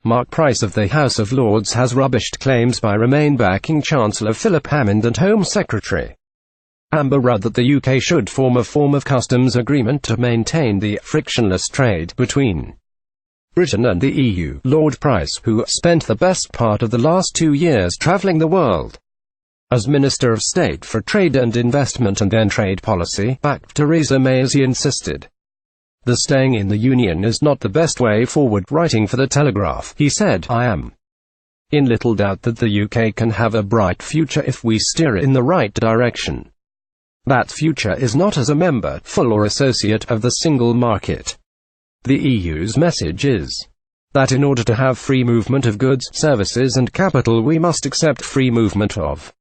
Mark Price of the House of Lords has rubbished claims by Remainbacking Chancellor Philip Hammond and Home Secretary Amber Rudd that the UK should form a form of customs agreement to maintain the frictionless trade between Britain and the EU. Lord Price, who spent the best part of the last 2 years travelling the world as Minister of State for Trade and Investment and then Trade Policy, backed Theresa May as he insisted the staying in the Union is not the best way forward. Writing for the Telegraph, he said, "I am in little doubt that the UK can have a bright future if we steer it in the right direction. That future is not as a member, full or associate of the single market. The EU's message is that in order to have free movement of goods, services and capital we must accept free movement of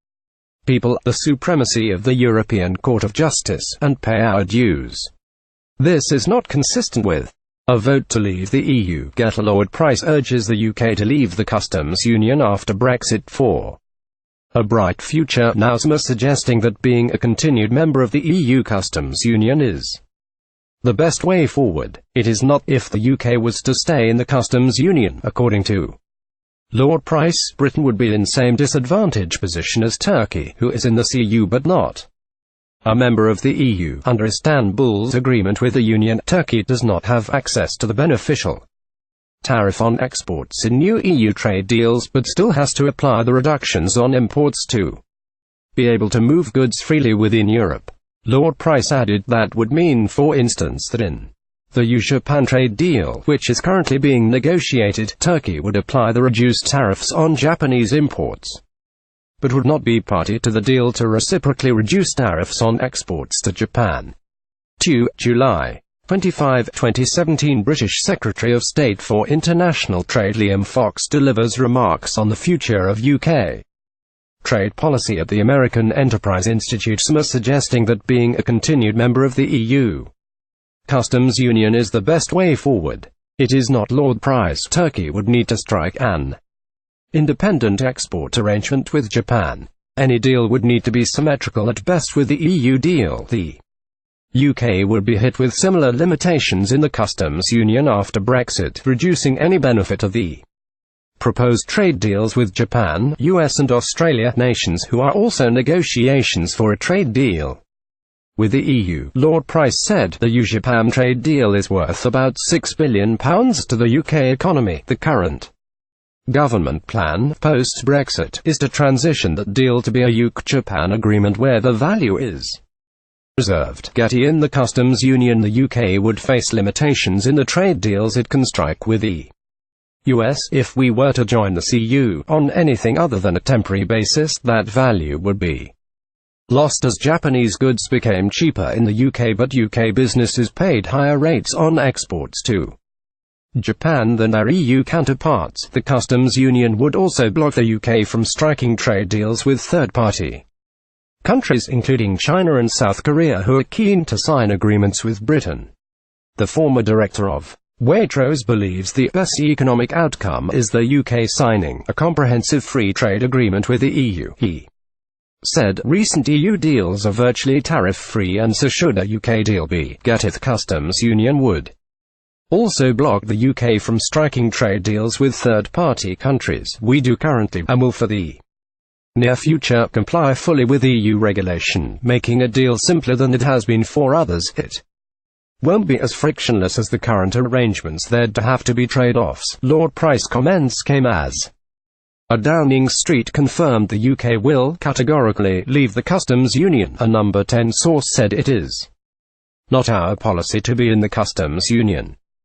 people, the supremacy of the European Court of Justice, and pay our dues. This is not consistent with a vote to leave the EU. Lord Price urges the UK to leave the customs union after Brexit for a bright future, now suggesting that being a continued member of the EU customs union is the best way forward. It is not. If the UK was to stay in the customs union, according to Lord Price, Britain would be in the same disadvantaged position as Turkey, who is in the CU but not a member of the EU. Under Istanbul's agreement with the Union, Turkey does not have access to the beneficial tariff on exports in new EU trade deals, but still has to apply the reductions on imports to be able to move goods freely within Europe. Lord Price added that would mean, for instance, that in the EU-Japan trade deal, which is currently being negotiated, Turkey would apply the reduced tariffs on Japanese imports, but would not be party to the deal to reciprocally reduce tariffs on exports to Japan. 2 July 25, 2017. British Secretary of State for International Trade Liam Fox delivers remarks on the future of UK trade policy at the American Enterprise Institute, suggesting that being a continued member of the EU customs union is the best way forward. It is not. Lord Price, Turkey would need to strike an independent export arrangement with Japan. Any deal would need to be symmetrical at best with the EU deal. The UK would be hit with similar limitations in the customs union after Brexit, reducing any benefit of the proposed trade deals with Japan, US and Australia, nations who are also negotiations for a trade deal with the EU. Lord Price said the EU-Japan trade deal is worth about £6 billion to the UK economy. The current government plan, post-Brexit, is to transition that deal to be a UK-Japan agreement where the value is reserved. In the customs union, the UK would face limitations in the trade deals it can strike with the US. If we were to join the CU on anything other than a temporary basis, that value would be lost as Japanese goods became cheaper in the UK, but UK businesses paid higher rates on exports to Japan than their EU counterparts. The customs union would also block the UK from striking trade deals with third-party countries, including China and South Korea, who are keen to sign agreements with Britain. The former director of Waitrose believes the best economic outcome is the UK signing a comprehensive free trade agreement with the EU. He said, "Recent EU deals are virtually tariff-free, and so should a UK deal be. The customs union would also block the UK from striking trade deals with third-party countries. We do currently, and will for the near future, comply fully with EU regulation, making a deal simpler than it has been for others. It won't be as frictionless as the current arrangements. There'd have to be trade-offs." Lord Price's comments came as a Downing Street confirmed the UK will categorically leave the customs union. A Number 10 source said it is not our policy to be in the customs union.